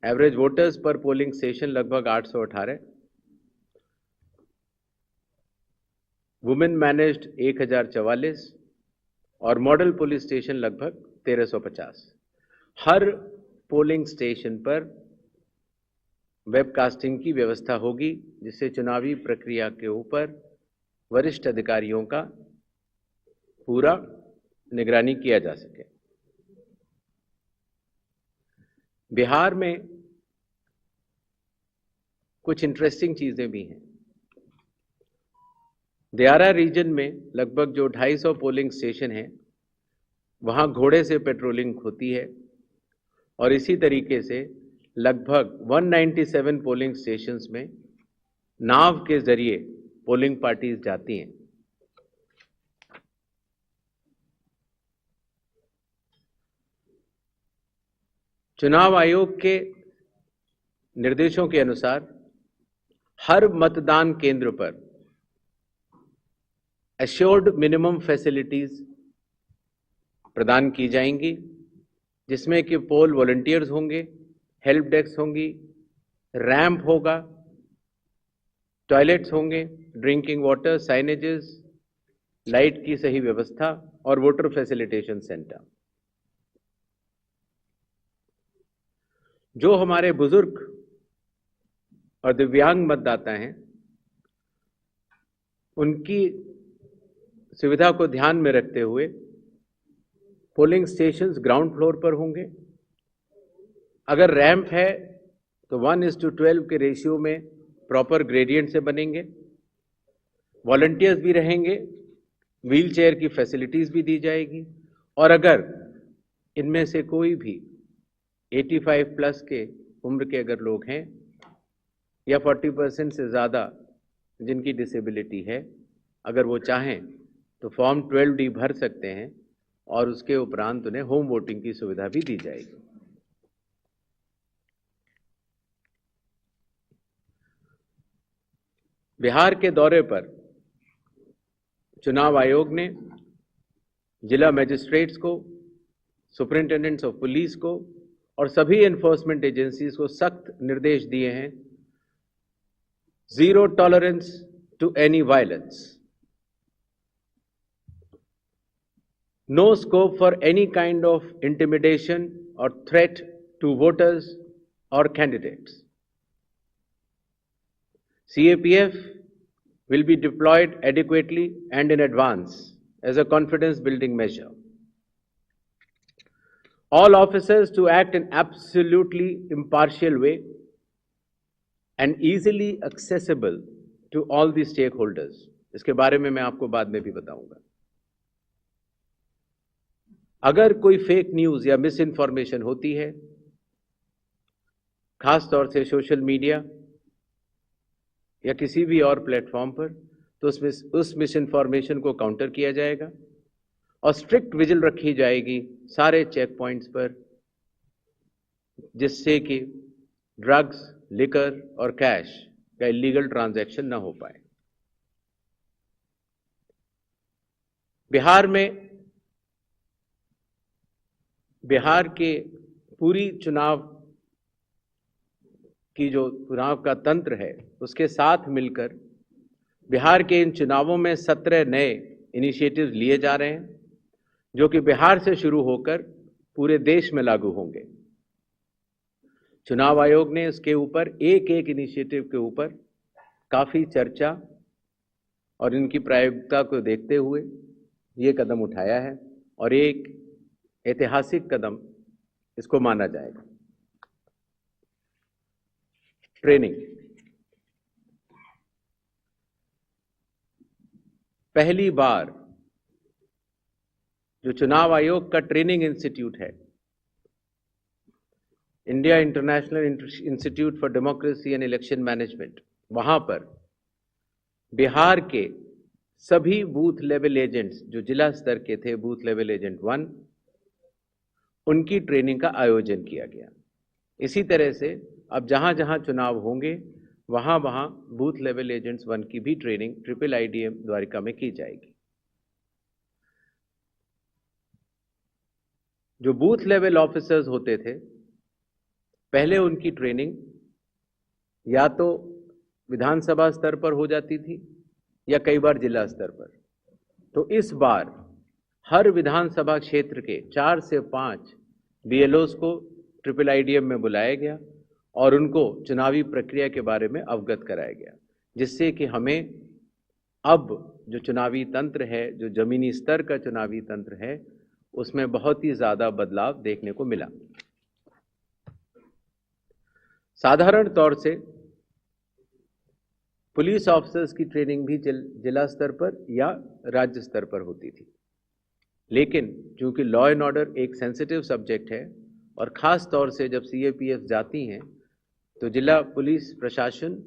Average voters पर polling station लगभग 818, women managed 1044 और मॉडल पुलिस स्टेशन लगभग 1350। हर पोलिंग स्टेशन पर वेबकास्टिंग की व्यवस्था होगी, जिससे चुनावी प्रक्रिया के ऊपर वरिष्ठ अधिकारियों का पूरा निगरानी किया जा सके। बिहार में कुछ इंटरेस्टिंग चीजें भी हैं। दियारा रीजन में लगभग जो 250 पोलिंग स्टेशन हैं, वहां घोड़े से पेट्रोलिंग होती है और इसी तरीके से लगभग 197 पोलिंग स्टेशंस में नाव के जरिए पोलिंग पार्टीज जाती हैं। चुनाव आयोग के निर्देशों के अनुसार हर मतदान केंद्र पर एश्योर्ड मिनिमम फैसिलिटीज प्रदान की जाएंगी, जिसमें कि पोल वॉलंटियर्स होंगे, हेल्प डेस्क होंगी, रैंप होगा, टॉयलेट्स होंगे, ड्रिंकिंग वाटर, साइनेजेस, लाइट की सही व्यवस्था और वोटर फैसिलिटेशन सेंटर। जो हमारे बुजुर्ग और दिव्यांग मतदाता हैं, उनकी सुविधा को ध्यान में रखते हुए पोलिंग स्टेशंस ग्राउंड फ्लोर पर होंगे। अगर रैंप है तो 1:12 के रेशियो में प्रॉपर ग्रेडियंट से बनेंगे। वॉलंटियर्स भी रहेंगे, व्हील चेयर की फैसिलिटीज भी दी जाएगी और अगर इनमें से कोई भी 85 प्लस के उम्र के अगर लोग हैं या 40% से ज़्यादा जिनकी डिसेबिलिटी है, अगर वो चाहें तो फॉर्म 12D भर सकते हैं और उसके उपरांत उन्हें होम वोटिंग की सुविधा भी दी जाएगी। बिहार के दौरे पर चुनाव आयोग ने जिला मजिस्ट्रेट्स को, सुपरिंटेंडेंट्स ऑफ पुलिस को और सभी एनफोर्समेंट एजेंसीज को सख्त निर्देश दिए हैं, zero tolerance to any violence, no scope for any kind of intimidation or threat to voters or candidates. CAPF will be deployed adequately and in advance as a confidence building measure. All officers to act in absolutely impartial way and easily accessible to all the stakeholders. इसके बारे में मैं आपको बाद में भी बताऊंगा। अगर कोई फेक न्यूज या मिस इन्फॉर्मेशन होती है, खास तौर से सोशल मीडिया या किसी भी और प्लेटफॉर्म पर, तो उस मिस इन्फॉर्मेशन को काउंटर किया जाएगा और स्ट्रिक्ट विजिल रखी जाएगी सारे चेक पॉइंट्स पर, जिससे कि ड्रग्स, लिकर और कैश का इलीगल ट्रांजैक्शन न हो पाए। बिहार के पूरी चुनाव का तंत्र है, उसके साथ मिलकर बिहार के इन चुनावों में 17 नए इनिशिएटिव्स लिए जा रहे हैं, जो कि बिहार से शुरू होकर पूरे देश में लागू होंगे। चुनाव आयोग ने इसके ऊपर एक एक इनिशिएटिव के ऊपर काफी चर्चा और इनकी प्रायोगिकता को देखते हुए ये कदम उठाया है और एक ऐतिहासिक कदम इसको माना जाएगा। ट्रेनिंग, पहली बार जो चुनाव आयोग का ट्रेनिंग इंस्टीट्यूट है, India international institute for democracy and election management, वहां पर बिहार के सभी बूथ लेवल एजेंट्स जो जिला स्तर के थे, बूथ लेवल एजेंट 1, उनकी ट्रेनिंग का आयोजन किया गया। इसी तरह से अब जहां जहां चुनाव होंगे वहां वहां बूथ लेवल एजेंट्स 1 की भी ट्रेनिंग ट्रिपल IDM द्वारिका में की जाएगी। जो बूथ लेवल ऑफिसर्स होते थे, पहले उनकी ट्रेनिंग या तो विधानसभा स्तर पर हो जाती थी या कई बार जिला स्तर पर। तो इस बार हर विधानसभा क्षेत्र के 4 से 5 बीएलओस को ट्रिपल आईडीएम में बुलाया गया और उनको चुनावी प्रक्रिया के बारे में अवगत कराया गया, जिससे कि हमें अब जो चुनावी तंत्र है, जो जमीनी स्तर का चुनावी तंत्र है, उसमें बहुत ही ज़्यादा बदलाव देखने को मिला। साधारण तौर से पुलिस ऑफिसर्स की ट्रेनिंग भी जिला स्तर पर या राज्य स्तर पर होती थी, लेकिन चूंकि लॉ एंड ऑर्डर एक सेंसिटिव सब्जेक्ट है और ख़ास तौर से जब सीएपीएफ जाती हैं तो जिला पुलिस प्रशासन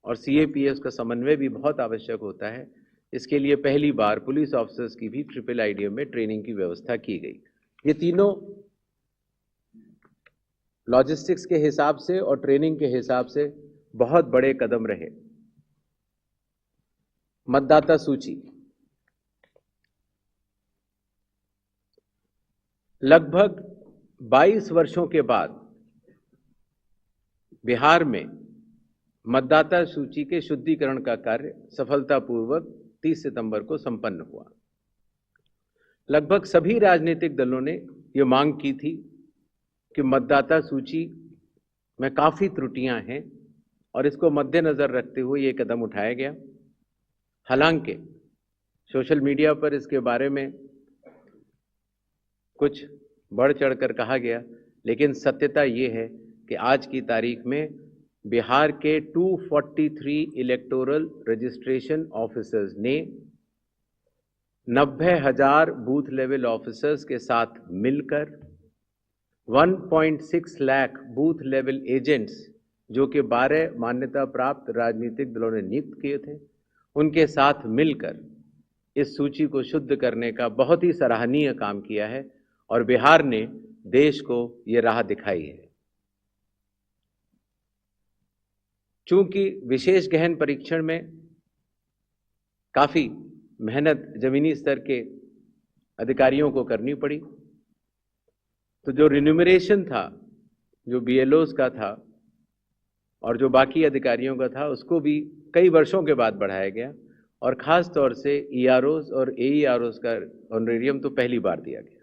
और सीएपीएफ का समन्वय भी बहुत आवश्यक होता है। इसके लिए पहली बार पुलिस ऑफिसर्स की भी ट्रिपल आईडीएम में ट्रेनिंग की व्यवस्था की गई। ये तीनों लॉजिस्टिक्स के हिसाब से और ट्रेनिंग के हिसाब से बहुत बड़े कदम रहे। मतदाता सूची लगभग 22 वर्षों के बाद बिहार में मतदाता सूची के शुद्धिकरण का कार्य सफलतापूर्वक 30 सितंबर को संपन्न हुआ। लगभग सभी राजनीतिक दलों ने ये मांग की थी कि मतदाता सूची में काफ़ी त्रुटियां हैं और इसको मद्देनज़र रखते हुए ये कदम उठाया गया। हालांकि सोशल मीडिया पर इसके बारे में कुछ बढ़ चढ़कर कहा गया, लेकिन सत्यता ये है कि आज की तारीख में बिहार के 243 इलेक्टोरल रजिस्ट्रेशन ऑफिसर्स ने 90,000 बूथ लेवल ऑफिसर्स के साथ मिलकर 1.6 लाख बूथ लेवल एजेंट्स, जो कि 12 मान्यता प्राप्त राजनीतिक दलों ने नियुक्त किए थे, उनके साथ मिलकर इस सूची को शुद्ध करने का बहुत ही सराहनीय काम किया है और बिहार ने देश को ये राह दिखाई है। चूंकि विशेष गहन परीक्षण में काफ़ी मेहनत जमीनी स्तर के अधिकारियों को करनी पड़ी, तो जो रिन्यूमरेशन था, जो बीएलओस का था और जो बाकी अधिकारियों का था, उसको भी कई वर्षों के बाद बढ़ाया गया और ख़ास तौर से ईआरओस और एईआरओस का ऑनरेरियम तो पहली बार दिया गया।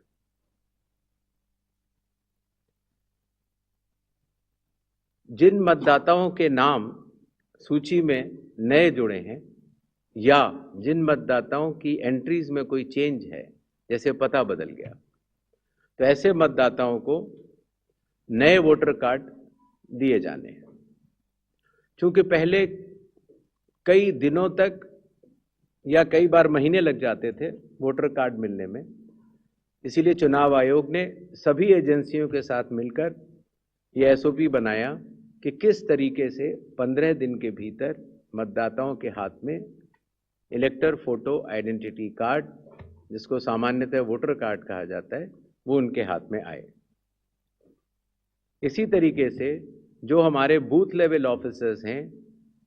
जिन मतदाताओं के नाम सूची में नए जुड़े हैं या जिन मतदाताओं की एंट्रीज में कोई चेंज है, जैसे पता बदल गया, तो ऐसे मतदाताओं को नए वोटर कार्ड दिए जाने हैं। चूंकि पहले कई दिनों तक या कई बार महीने लग जाते थे वोटर कार्ड मिलने में, इसीलिए चुनाव आयोग ने सभी एजेंसियों के साथ मिलकर यह एसओपी बनाया कि किस तरीके से 15 दिन के भीतर मतदाताओं के हाथ में इलेक्टर फोटो आइडेंटिटी कार्ड, जिसको सामान्यतः वोटर कार्ड कहा जाता है, वो उनके हाथ में आए। इसी तरीके से जो हमारे बूथ लेवल ऑफिसर्स हैं,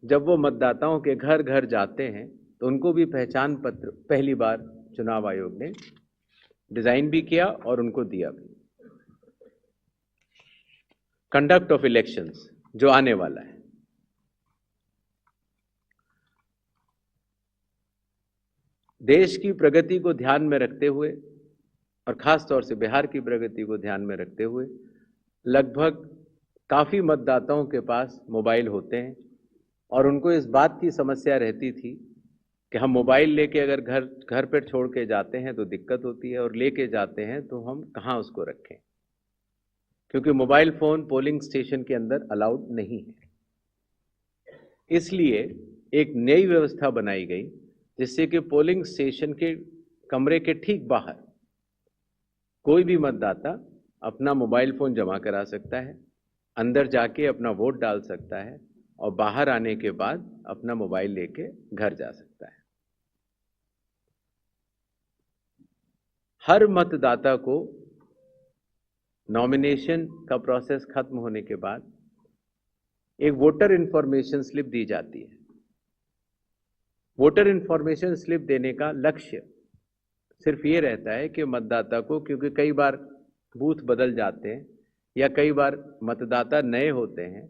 जब वो मतदाताओं के घर घर जाते हैं तो उनको भी पहचान पत्र पहली बार चुनाव आयोग ने डिजाइन भी किया और उनको दिया भी। कंडक्ट ऑफ इलेक्शंस जो आने वाला है, देश की प्रगति को ध्यान में रखते हुए और खास तौर से बिहार की प्रगति को ध्यान में रखते हुए लगभग काफ़ी मतदाताओं के पास मोबाइल होते हैं और उनको इस बात की समस्या रहती थी कि हम मोबाइल लेके अगर घर पर छोड़ के जाते हैं तो दिक्कत होती है और लेके जाते हैं तो हम कहाँ उसको रखें, क्योंकि मोबाइल फ़ोन पोलिंग स्टेशन के अंदर अलाउड नहीं है। इसलिए एक नई व्यवस्था बनाई गई जिससे कि पोलिंग स्टेशन के कमरे के ठीक बाहर कोई भी मतदाता अपना मोबाइल फ़ोन जमा करा सकता है, अंदर जाके अपना वोट डाल सकता है और बाहर आने के बाद अपना मोबाइल लेके घर जा सकता है। हर मतदाता को नॉमिनेशन का प्रोसेस खत्म होने के बाद एक वोटर इंफॉर्मेशन स्लिप दी जाती है। वोटर इंफॉर्मेशन स्लिप देने का लक्ष्य सिर्फ ये रहता है कि मतदाता को, क्योंकि कई बार बूथ बदल जाते हैं या कई बार मतदाता नए होते हैं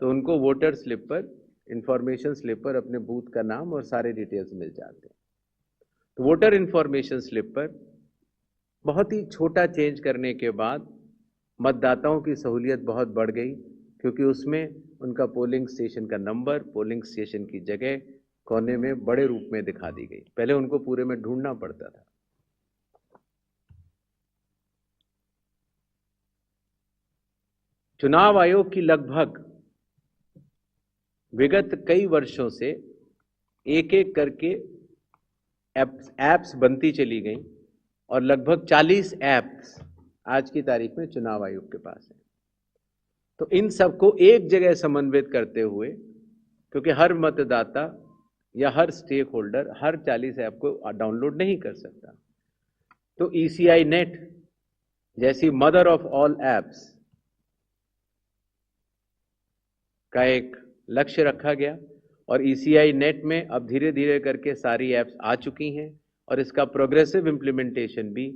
तो उनको वोटर स्लिप पर, इंफॉर्मेशन स्लिप पर अपने बूथ का नाम और सारे डिटेल्स मिल जाते हैं। तो वोटर इंफॉर्मेशन स्लिप पर बहुत ही छोटा चेंज करने के बाद मतदाताओं की सहूलियत बहुत बढ़ गई, क्योंकि उसमें उनका पोलिंग स्टेशन का नंबर, पोलिंग स्टेशन की जगह कोने में बड़े रूप में दिखा दी गई। पहले उनको पूरे में ढूंढना पड़ता था। चुनाव आयोग की लगभग विगत कई वर्षों से एक एक करके एप्स बनती चली गई और लगभग 40 एप्स आज की तारीख में चुनाव आयोग के पास है। तो इन सबको एक जगह समन्वित करते हुए, क्योंकि हर मतदाता या हर स्टेक होल्डर हर 40 ऐप को डाउनलोड नहीं कर सकता, तो ECI नेट जैसी मदर ऑफ ऑल एप्स का एक लक्ष्य रखा गया और ECI नेट में अब धीरे धीरे करके सारी एप्स आ चुकी हैं और इसका प्रोग्रेसिव इंप्लीमेंटेशन भी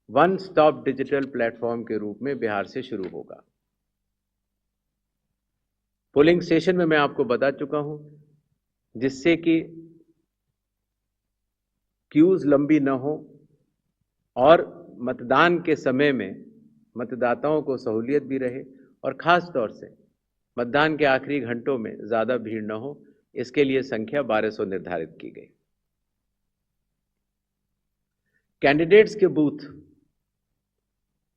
वन स्टॉप डिजिटल प्लेटफॉर्म के रूप में बिहार से शुरू होगा। पोलिंग स्टेशन में मैं आपको बता चुका हूं, जिससे कि क्यूज लंबी न हो और मतदान के समय में मतदाताओं को सहूलियत भी रहे और खास तौर से मतदान के आखिरी घंटों में ज़्यादा भीड़ न हो, इसके लिए संख्या 1200 निर्धारित की गई। कैंडिडेट्स के बूथ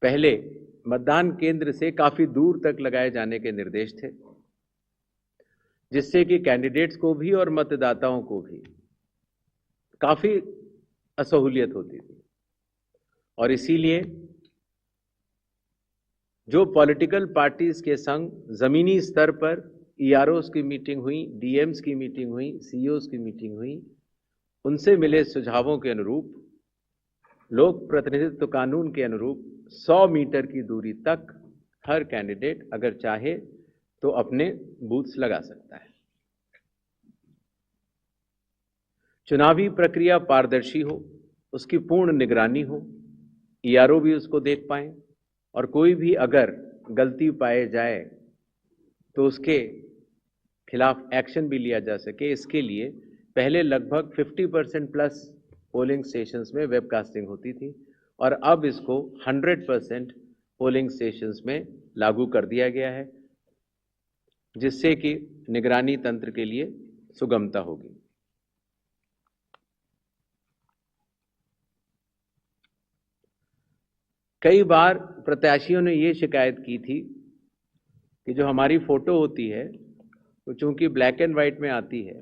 पहले मतदान केंद्र से काफ़ी दूर तक लगाए जाने के निर्देश थे, जिससे कि कैंडिडेट्स को भी और मतदाताओं को भी काफ़ी असहूलियत होती थी। और इसीलिए जो पॉलिटिकल पार्टीज के संग ज़मीनी स्तर पर EROs की मीटिंग हुई, DMs की मीटिंग हुई, CEOs की मीटिंग हुई, उनसे मिले सुझावों के अनुरूप लोक प्रतिनिधित्व कानून के अनुरूप 100 मीटर की दूरी तक हर कैंडिडेट अगर चाहे तो अपने बूथ्स लगा सकता है। चुनावी प्रक्रिया पारदर्शी हो, उसकी पूर्ण निगरानी हो, ERO भी उसको देख पाए और कोई भी अगर गलती पाए जाए तो उसके खिलाफ एक्शन भी लिया जा सके। इसके लिए पहले लगभग 50% प्लस पोलिंग स्टेशंस में वेबकास्टिंग होती थी और अब इसको 100% पोलिंग स्टेशंस में लागू कर दिया गया है, जिससे कि निगरानी तंत्र के लिए सुगमता होगी। कई बार प्रत्याशियों ने ये शिकायत की थी कि जो हमारी फोटो होती है वो चूंकि ब्लैक एंड वाइट में आती है